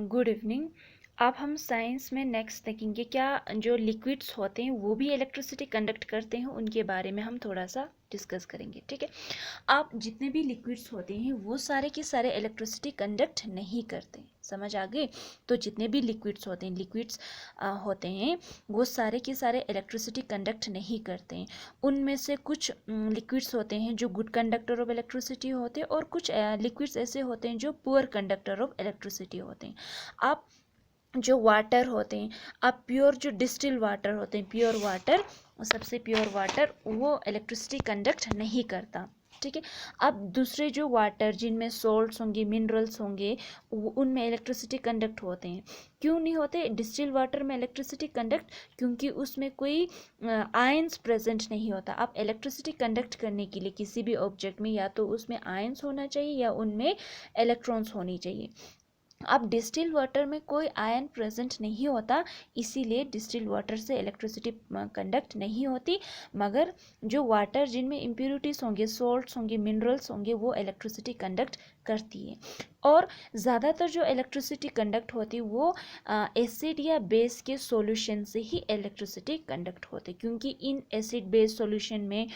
Good evening. अब हम science में नेक्स्ट देखेंगे क्या जो लिक्विड्स होते हैं वो भी इलेक्ट्रिसिटी कंडक्ट करते हैं, उनके बारे में हम थोड़ा सा डिस्कस करेंगे। ठीक है, आप जितने भी लिक्विड्स होते हैं वो सारे के सारे इलेक्ट्रिसिटी कंडक्ट नहीं करते, समझ आ गए। तो जितने भी लिक्विड्स होते हैं वो सारे के सारे इलेक्ट्रिसिटी कंडक्ट नहीं करते हैं। उनमें से कुछ लिक्विड्स होते हैं जो गुड कंडक्टर ऑफ इलेक्ट्रिसिटी होते हैं और कुछ लिक्विड्स ऐसे होते हैं जो पुअर कंडक्टर ऑफ इलेक्ट्रिसिटी होते हैं। आप जो वाटर होते हैं, आप प्योर जो डिस्टिल वाटर होते हैं, प्योर वाटर, सबसे प्योर वाटर वो इलेक्ट्रिसिटी कंडक्ट नहीं करता। ठीक है, अब दूसरे जो वाटर जिनमें सॉल्ट्स होंगे, मिनरल्स होंगे, उनमें इलेक्ट्रिसिटी कंडक्ट होते हैं। क्यों नहीं होते डिस्टिल वाटर में इलेक्ट्रिसिटी कंडक्ट? क्योंकि उसमें कोई आयंस प्रेजेंट नहीं होता। अब इलेक्ट्रिसिटी कंडक्ट करने के लिए किसी भी ऑब्जेक्ट में या तो उसमें आयंस होना चाहिए या उनमें इलेक्ट्रॉन्स होनी चाहिए। अब डिस्टिल वाटर में कोई आयन प्रेजेंट नहीं होता, इसीलिए डिस्टिल वाटर से इलेक्ट्रिसिटी कंडक्ट नहीं होती। मगर जो वाटर जिनमें इम्प्योरिटीज होंगे, सॉल्ट्स होंगे, मिनरल्स होंगे, वो इलेक्ट्रिसिटी कंडक्ट करती है। और ज़्यादातर जो इलेक्ट्रिसिटी कंडक्ट होती है वो एसिड या बेस के सॉल्यूशन से ही इलेक्ट्रिसिटी कंडक्ट होती है, क्योंकि इन एसिड बेस सॉल्यूशन में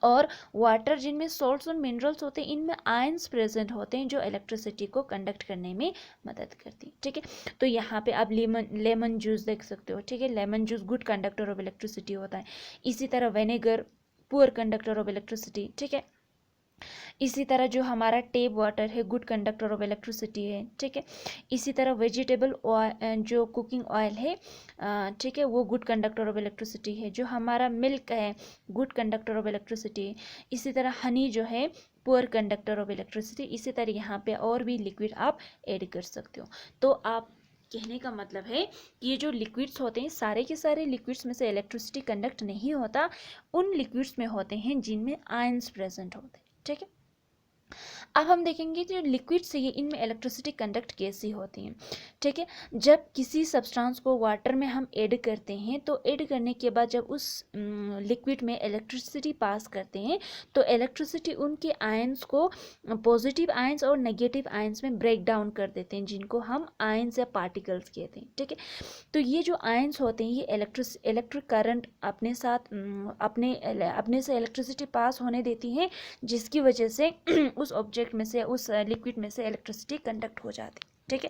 और वाटर जिनमें सॉल्ट्स और मिनरल्स होते हैं, इनमें आयंस प्रेजेंट होते हैं जो इलेक्ट्रिसिटी को कंडक्ट करने में मदद करती है। ठीक है, तो यहाँ पे आप लेमन जूस देख सकते हो। ठीक है, lemon juice good conductor of electricity होता है। इसी तरह vinegar poor conductor of electricity. ठीक है, इसी तरह जो हमारा टेप वाटर है गुड कंडक्टर ऑफ इलेक्ट्रिसिटी है। ठीक है, इसी तरह वेजिटेबल ऑयल जो कुकिंग ऑयल है, ठीक है, वो गुड कंडक्टर ऑफ इलेक्ट्रिसिटी है। जो हमारा मिल्क है गुड कंडक्टर ऑफ इलेक्ट्रिसिटी है। इसी तरह हनी जो है पुअर कंडक्टर ऑफ इलेक्ट्रिसिटी। इसी तरह यहाँ पे और भी लिक्विड आप ऐड कर सकते हो। तो आप कहने का मतलब है कि ये जो लिक्विड्स होते हैं सारे के सारे लिक्विड्स में से इलेक्ट्रिसिटी कंडक्ट नहीं होता, उन लिक्विड्स में होते हैं जिनमें आयंस प्रेजेंट होते हैं। ठीक है, अब हम देखेंगे जो लिक्विड्स है इनमें इलेक्ट्रिसिटी कंडक्ट कैसी होती है। ठीक है, जब किसी सब्सटेंस को वाटर में हम ऐड करते हैं तो ऐड करने के बाद जब उस लिक्विड में इलेक्ट्रिसिटी पास करते हैं तो इलेक्ट्रिसिटी उनके आयंस को पॉजिटिव आयंस और नेगेटिव आयंस में ब्रेक डाउन कर देते हैं, जिनको हम आयंस या पार्टिकल्स कहते हैं। ठीक है, तो ये जो आयंस होते हैं ये इलेक्ट्रिक करंट अपने साथ अपने से इलेक्ट्रिसिटी पास होने देती हैं, जिसकी वजह से उस ऑब्जेक्ट में से, उस लिक्विड में से इलेक्ट्रिसिटी कंडक्ट हो जाती। ठीक है,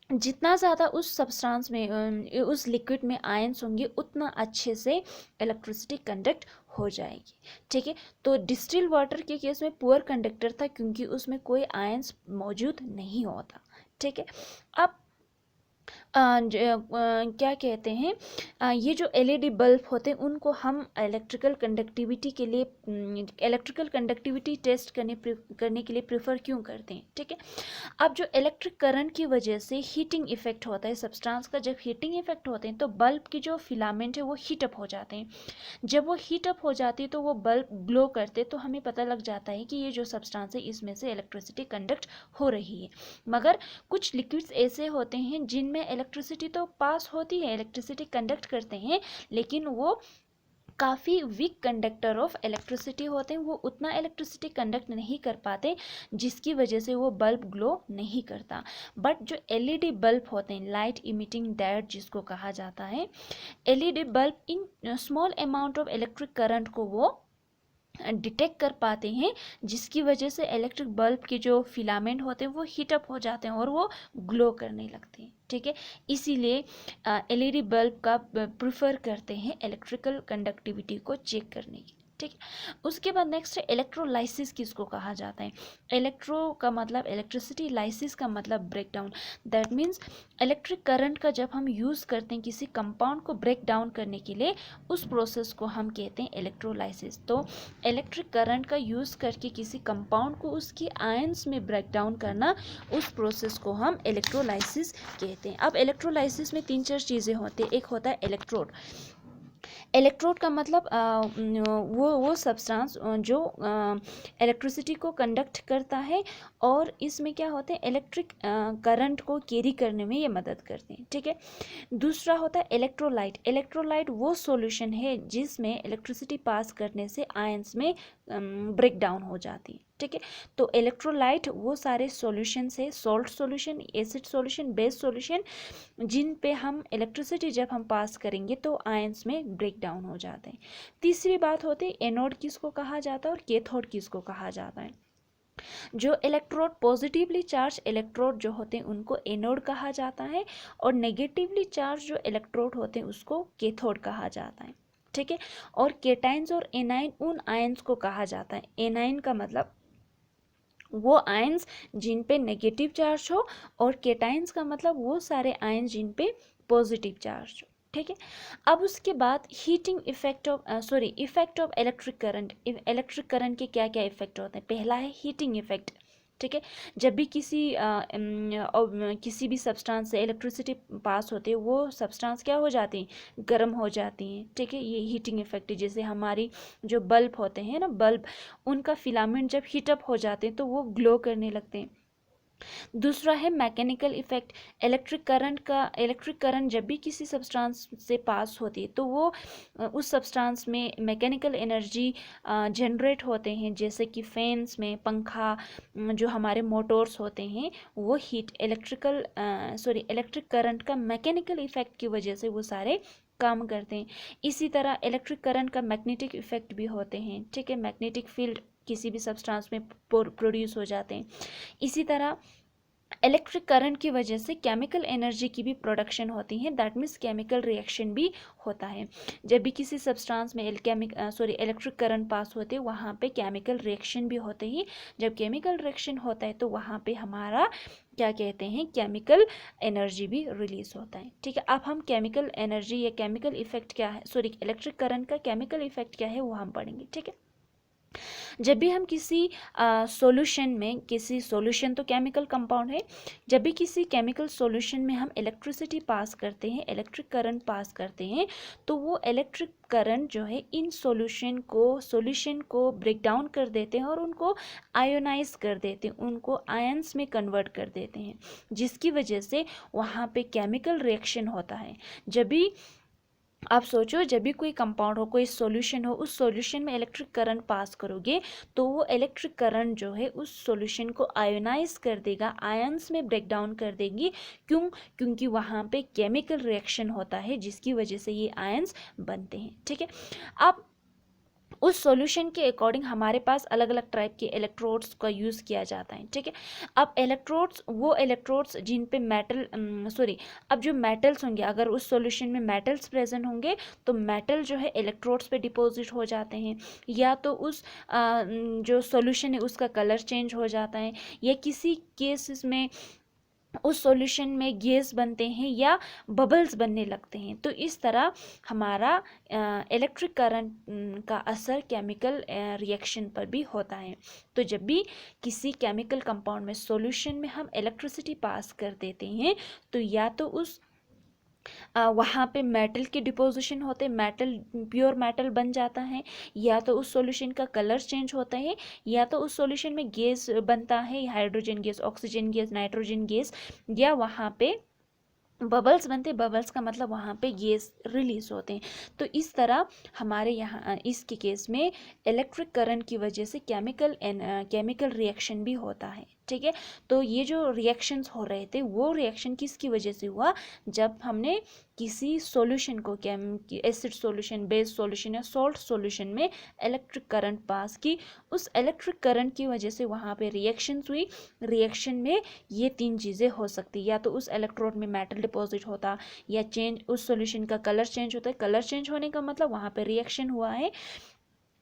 जितना ज़्यादा उस सब्सटेंस में उस लिक्विड में आयंस होंगे उतना अच्छे से इलेक्ट्रिसिटी कंडक्ट हो जाएगी। ठीक है, तो डिस्टिल वाटर के केस में पुअर कंडक्टर था क्योंकि उसमें कोई आयंस मौजूद नहीं होता। ठीक है, अब क्या कहते हैं, ये जो एलईडी बल्ब होते हैं उनको हम इलेक्ट्रिकल कंडक्टिविटी के लिए इलेक्ट्रिकल कंडक्टिविटी टेस्ट करने के लिए प्रेफर क्यों करते हैं। ठीक है, अब जो इलेक्ट्रिक करंट की वजह से हीटिंग इफेक्ट होता है सब्सटेंस का, जब हीटिंग इफेक्ट होते हैं तो बल्ब की जो फिलामेंट है वो हीटअप हो जाते हैं। जब वो हीटअप हो जाती है तो वो बल्ब ग्लो करते, तो हमें पता लग जाता है कि ये जो सब्सटेंस है इसमें से इलेक्ट्रिसिटी कंडक्ट हो रही है। मगर कुछ लिक्विड्स ऐसे होते हैं जिनमें इलेक्ट्रिसिटी तो पास होती है, इलेक्ट्रिसिटी कंडक्ट करते हैं, लेकिन वो काफ़ी वीक कंडक्टर ऑफ इलेक्ट्रिसिटी होते हैं, वो उतना इलेक्ट्रिसिटी कंडक्ट नहीं कर पाते, जिसकी वजह से वो बल्ब ग्लो नहीं करता। बट जो एलईडी बल्ब होते हैं, लाइट इमिटिंग डायोड जिसको कहा जाता है, LED bulb in small amount of electric current को वो डिटेक्ट कर पाते हैं, जिसकी वजह से इलेक्ट्रिक बल्ब के जो फिलामेंट होते हैं वो हीटअप हो जाते हैं और वो ग्लो करने लगते हैं। ठीक है, इसीलिए एलईडी बल्ब का प्रेफर करते हैं इलेक्ट्रिकल कंडक्टिविटी को चेक करने की। ठीक है, उसके बाद नेक्स्ट है इलेक्ट्रोलाइसिस किसको कहा जाता है। इलेक्ट्रो का मतलब इलेक्ट्रिसिटी, लाइसिस का मतलब break down. That means electric current का जब हम यूज़ करते हैं किसी कंपाउंड को ब्रेक डाउन करने के लिए, उस प्रोसेस को हम कहते हैं इलेक्ट्रोलाइसिस। तो इलेक्ट्रिक करंट का यूज़ करके किसी कंपाउंड को उसकी आयंस में ब्रेक डाउन करना, उस प्रोसेस को हम इलेक्ट्रोलाइसिस कहते हैं। अब इलेक्ट्रोलाइसिस में 3-4 चीज़ें होती हैं। एक होता है इलेक्ट्रोड। इलेक्ट्रोड का मतलब वो सब्सटेंस जो इलेक्ट्रिसिटी को कंडक्ट करता है और इसमें क्या होते हैं, इलेक्ट्रिक करंट को कैरी करने में ये मदद करते हैं। ठीक है, दूसरा होता है इलेक्ट्रोलाइट। इलेक्ट्रोलाइट वो सॉल्यूशन है जिसमें इलेक्ट्रिसिटी पास करने से आयंस में ब्रेक डाउन हो जाती है। ठीक है। तो इलेक्ट्रोलाइट वो सारे सॉल्यूशंस है, salt solution, acid solution, base solution, जिन पे हम इलेक्ट्रिसिटी जब हम पास करेंगे तो आयंस में ब्रेक डाउन हो जाते हैं। तीसरी बात होती है एनोड किसको कहा जाता है और कैथोड किसको कहा जाता है। जो इलेक्ट्रोड पॉजिटिवली चार्ज इलेक्ट्रोड जो होते हैं उनको एनोड कहा जाता है, और नेगेटिवली चार्ज जो इलेक्ट्रोड होते हैं उसको कैथोड कहा जाता है, ठीक है। और केटाइंस और एनाइन उन आयंस को कहा जाता है। एनाइन का मतलब वो आयंस जिन पे नेगेटिव चार्ज हो, और केटाइंस का मतलब वो सारे आयंस जिन पे पॉजिटिव चार्ज हो, ठीक है। अब उसके बाद heating effect of effect of electric current. Electric current के क्या क्या इफेक्ट होते हैं। पहला है हीटिंग इफेक्ट, ठीक है। जब भी किसी भी सब्सटेंस से इलेक्ट्रिसिटी पास होती है वो सब्सटेंस क्या हो जाती हैं, गर्म हो जाती हैं, ठीक है। ये हीटिंग इफेक्ट है। जैसे हमारी जो बल्ब होते हैं ना, बल्ब, उनका फिलामेंट जब हीटअप हो जाते हैं तो वो ग्लो करने लगते हैं। दूसरा है मैकेनिकल इफेक्ट। इलेक्ट्रिक करंट जब भी किसी सब्सटेंस से पास होती है तो वो उस सब्सटेंस में मैकेनिकल एनर्जी जनरेट होते हैं, जैसे कि फैंस में, पंखा, जो हमारे मोटर्स होते हैं वो इलेक्ट्रिक करंट का मैकेनिकल इफेक्ट की वजह से वो सारे काम करते हैं। इसी तरह इलेक्ट्रिक करंट का मैग्नेटिक इफेक्ट भी होते हैं, ठीक है। मैग्नेटिक फील्ड किसी भी सब्सटेंस में प्रोड्यूस हो जाते हैं। इसी तरह इलेक्ट्रिक करंट की वजह से केमिकल एनर्जी की भी प्रोडक्शन होती है, दैट मीन्स केमिकल रिएक्शन भी होता है। जब भी किसी सब्सटेंस में इलेक्ट्रिक करंट पास होते हैं वहाँ पे केमिकल रिएक्शन भी होते हैं। जब केमिकल रिएक्शन होता है तो वहाँ पे हमारा क्या कहते हैं, केमिकल एनर्जी भी रिलीज होता है, ठीक है। अब हम केमिकल एनर्जी या केमिकल इफेक्ट क्या है, इलेक्ट्रिक करंट का केमिकल इफेक्ट क्या है वो हम पढ़ेंगे, ठीक है। जब भी हम किसी सॉल्यूशन तो केमिकल कंपाउंड है, जब भी किसी केमिकल सॉल्यूशन में हम इलेक्ट्रिसिटी पास करते हैं, इलेक्ट्रिक करंट पास करते हैं, तो वो इलेक्ट्रिक करंट जो है इन सॉल्यूशन को ब्रेक डाउन कर देते हैं और उनको आयोनाइज कर देते हैं, उनको आयंस में कन्वर्ट कर देते हैं, जिसकी वजह से वहाँ पे केमिकल रिएक्शन होता है। जब भी आप सोचो, जब भी कोई कंपाउंड हो, कोई सॉल्यूशन हो, उस सॉल्यूशन में इलेक्ट्रिक करंट पास करोगे तो वो इलेक्ट्रिक करंट जो है उस सॉल्यूशन को आयोनाइज कर देगा, आयंस में ब्रेक डाउन कर देगी। क्योंकि वहाँ पे केमिकल रिएक्शन होता है जिसकी वजह से ये आयंस बनते हैं, ठीक है। अब उस सॉल्यूशन के अकॉर्डिंग हमारे पास अलग अलग टाइप के इलेक्ट्रोड्स का यूज़ किया जाता है, ठीक है। अब इलेक्ट्रोड्स जिन पे अब जो मेटल्स होंगे, अगर उस सॉल्यूशन में मेटल्स प्रेजेंट होंगे तो मेटल जो है इलेक्ट्रोड्स पे डिपॉजिट हो जाते हैं, या तो उस जो सॉल्यूशन है उसका कलर चेंज हो जाता है, या किसी केसेस में उस सॉल्यूशन में गैस बनते हैं या बबल्स बनने लगते हैं। तो इस तरह हमारा इलेक्ट्रिक करंट का असर केमिकल रिएक्शन पर भी होता है। तो जब भी किसी केमिकल कंपाउंड में सॉल्यूशन में हम इलेक्ट्रिसिटी पास कर देते हैं तो या तो उस वहाँ पे मेटल के डिपोजिशन होते, मेटल प्योर मेटल बन जाता है, या तो उस सॉल्यूशन का कलर चेंज होता है, या तो उस सॉल्यूशन में गैस बनता है, hydrogen gas, oxygen gas, nitrogen gas, या वहाँ पे बबल्स बनते, बबल्स का मतलब वहाँ पे गैस रिलीज होते हैं। तो इस तरह हमारे यहाँ इसके केस में इलेक्ट्रिक करंट की वजह से केमिकल रिएक्शन भी होता है, ठीक है। तो ये जो रिएक्शंस हो रहे थे वो रिएक्शन किसकी वजह से हुआ, जब हमने किसी सॉल्यूशन को एसिड सॉल्यूशन, बेस सॉल्यूशन या सॉल्ट सॉल्यूशन में इलेक्ट्रिक करंट पास की, उस इलेक्ट्रिक करंट की वजह से वहाँ पे रिएक्शंस हुई। रिएक्शन में ये तीन चीज़ें हो सकती, या तो उस इलेक्ट्रोड में मेटल डिपॉजिट होता, या उस सॉल्यूशन का कलर चेंज होता है, कलर चेंज होने का मतलब वहाँ पे रिएक्शन हुआ है,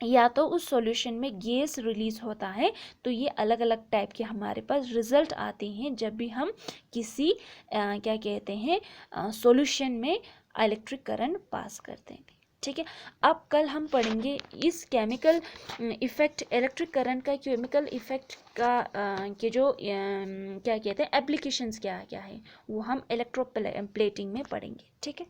या तो उस सॉल्यूशन में गैस रिलीज होता है। तो ये अलग अलग टाइप के हमारे पास रिजल्ट आते हैं जब भी हम किसी क्या कहते हैं सॉल्यूशन में इलेक्ट्रिक करंट पास करते हैं, ठीक है। अब कल हम पढ़ेंगे इस केमिकल इफेक्ट, इलेक्ट्रिक करंट का केमिकल इफेक्ट का के जो क्या कहते हैं एप्लीकेशंस क्या क्या है वो हम इलेक्ट्रोप्लेटिंग में पढ़ेंगे, ठीक है।